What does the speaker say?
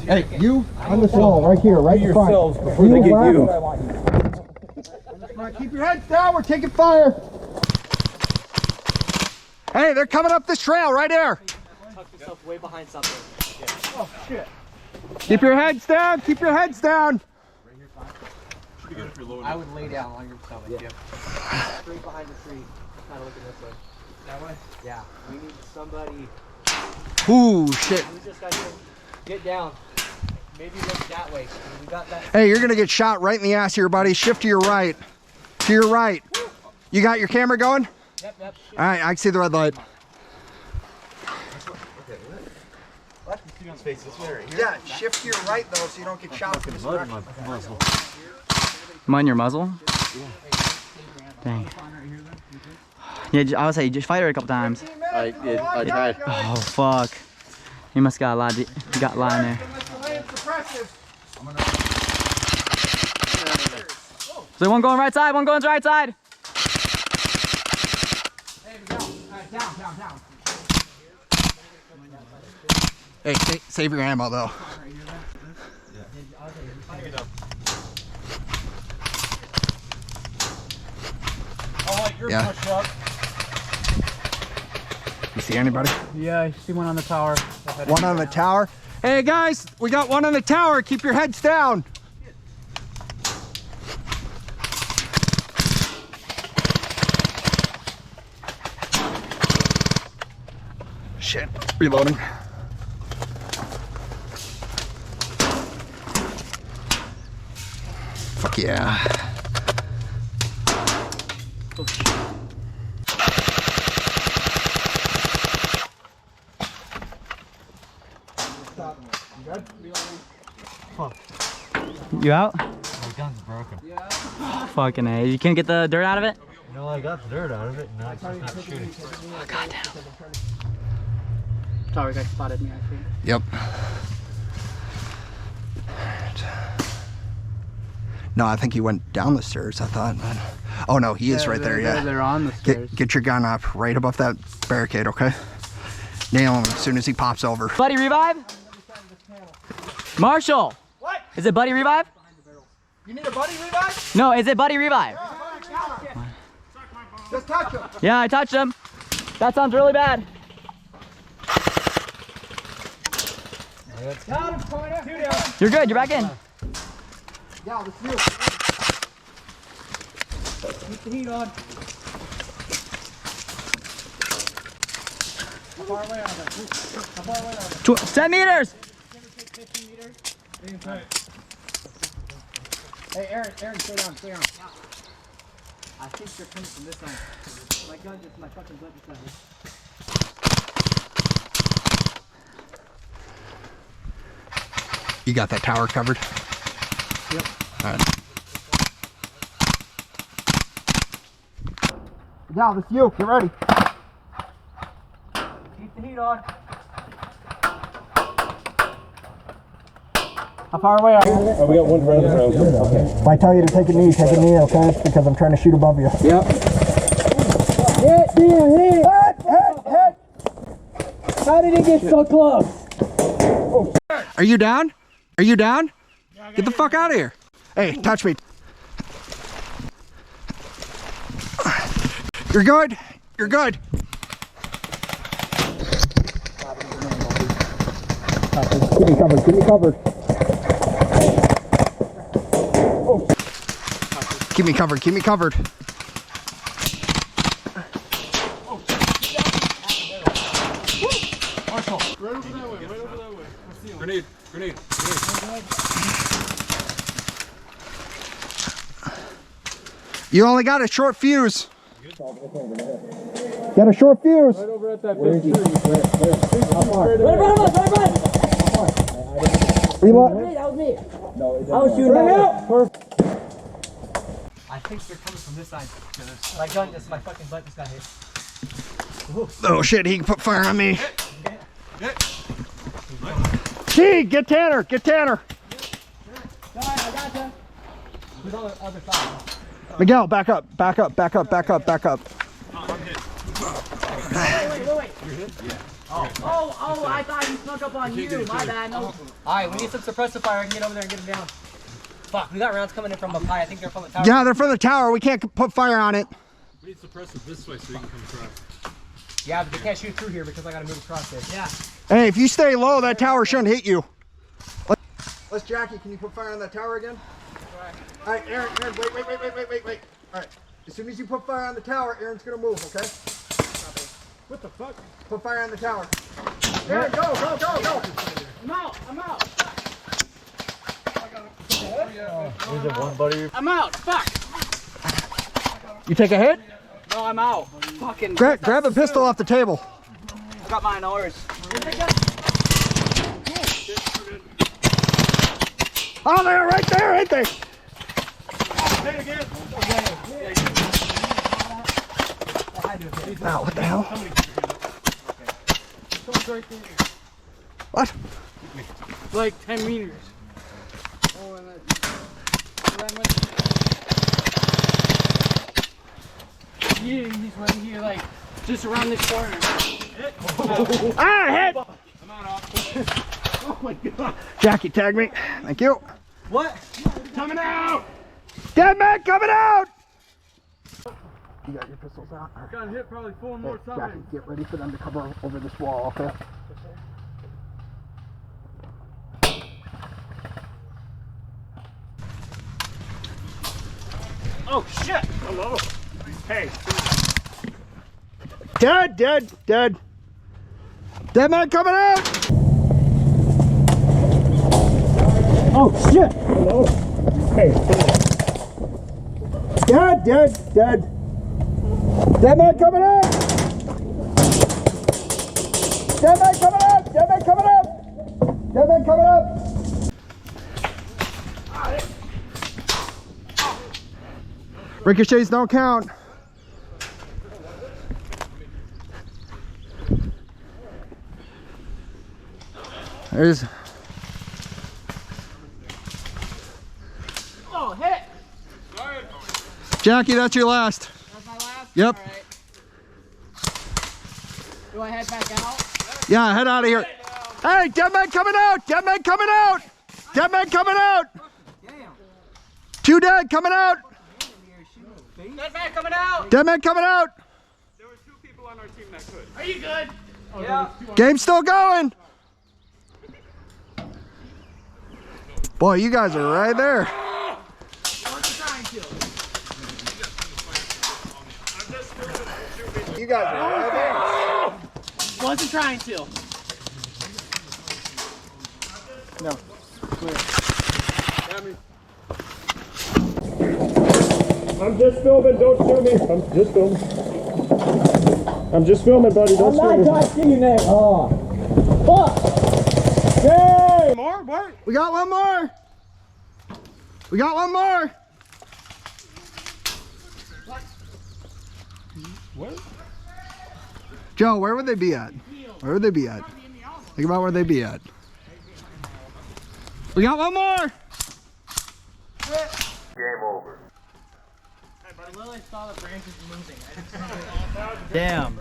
Hey, you on this wall right here, right in front. Before they get you. Keep your heads down. We're taking fire. Hey, they're coming up this trail right there. Tuck yourself way behind something. Yeah. Oh shit! Keep your heads down. Keep your heads down. I would lay down on your stomach. Yeah. Straight behind the tree. Kind of looking this way. That way? Yeah. We need somebody. Ooh, shit. We just got to get down. Maybe look that way. We got that. Hey, you're gonna get shot right in the ass here, buddy. Shift to your right. To your right. You got your camera going? Yep. All right, I can see the red light. Yeah, shift to your right though, so you don't get shot from this direction. Mud in your muzzle? Dang. Yeah, I would say just fight her a couple times. I did. I tried. Oh fuck. He must got a lot. You got a lot in there. So one going right side, one going right side. Down. Hey, save your ammo though. Yeah. You see anybody? Yeah, I see one on the tower. One on the tower. Hey guys, we got one on the tower. Keep your heads down. Shit, reloading. Fuck yeah. You out? My gun's broken. Fucking A. You can't get the dirt out of it? No, I got the dirt out of it, and it's just not shooting. Oh, goddamn. Tower guy spotted me, I think. Yep. No, I think he went down the stairs, I thought. Man. Oh no, he is right there, yeah. They're on the stairs. Get your gun up right above that barricade, okay? Nail him as soon as he pops over. Buddy revive? Marshall! What? Is it buddy revive? You need a buddy revive? No, is it buddy revive? Just touch him. Yeah, I touched him. That sounds really bad. You're good, you're back in. Yeah, this is you. Keep the heat on. How far away are they? 10 meters! 15 meters. Hey, Aaron, stay down. I think they're coming from this side. My gun just, my fucking butt just got hit. You got that tower covered? Yep. All right. Now, this is you. Get ready. Keep the heat on. How far away are you? Oh, we got one round. Okay. If I tell you to take a knee, okay? It's because I'm trying to shoot above you. Yep. Hit! Hit! How did he get so close? Are you down? Are you down? Get the fuck out of here. Hey, touch me. You're good. You're good. Give me covered. Give me covered. Keep me covered. Keep me covered. Grenade. You only got a short fuse. Got a short fuse. Right over at that big tree. Reload. That was me. I was shooting that way. I think they're coming from this side. My gun just, my fucking butt just got hit. Oh shit, he can put fire on me. Gee, get Tanner, get Tanner. I gotcha. Who's on the other side? Miguel, back up, back up, back up, back up, back up. Wait. You're hit? Yeah. Oh, I thought he snuck up on you. My bad. No. Alright, we need some suppressive fire. I can get over there and get him down. Fuck, we got rounds coming in from up high. I think they're from the tower. Yeah, they're from the tower. We can't put fire on it. We need suppressive this way so we can come across. Yeah, but they can't shoot through here because I gotta move across there. Yeah. Hey, if you stay low, that tower shouldn't hit you. Let's Jackie, can you put fire on that tower again? All right, Aaron, wait. All right, as soon as you put fire on the tower, Aaron's gonna move, okay? What the fuck? Put fire on the tower. Aaron, go! I'm out. Is it one buddy? I'm out. Fuck. You take a hit? No, I'm out. Fucking. Grab a pistol off the table. I got mine, ours. Oh, there, right there. Ow, what the hell? What? Like 10 meters. Yeah, he's right here, like, just around this corner. Ah, hit! I'm out off. Oh my god. Jackie, tag me. Thank you. What? Coming out! Dead man coming out! You got your pistols out? Got hit probably 4 more Jackie, times. get ready for them to cover over this wall, okay? Oh shit! Hello. Hey. Dead. Dead man coming out! Oh shit! Hello. Hey. Dead. Dead man coming out! Dead man coming out! Ricochets don't count. There's. Oh, hit! Jackie, that's your last. That's my last? Yep. Alright. Do I head back out? Yeah, head out of here. Hey, dead man coming out! Dead man coming out! Damn. 2 dead coming out! Dead man coming out! Dead man coming out! There were 2 people on our team that could. Are you good? Yeah. Game's still going! Boy, you guys are right there. You guys are right there. Wasn't trying to. No. Clear. I'm just filming, don't shoot me. I'm just filming, buddy, don't shoot me. touching you, Nick. Oh. Fuck! Hey! More? What? We got one more. What? Joe, where would they be at? Think about where they'd be at. We got one more. Game over. I literally saw the branches moving. Damn.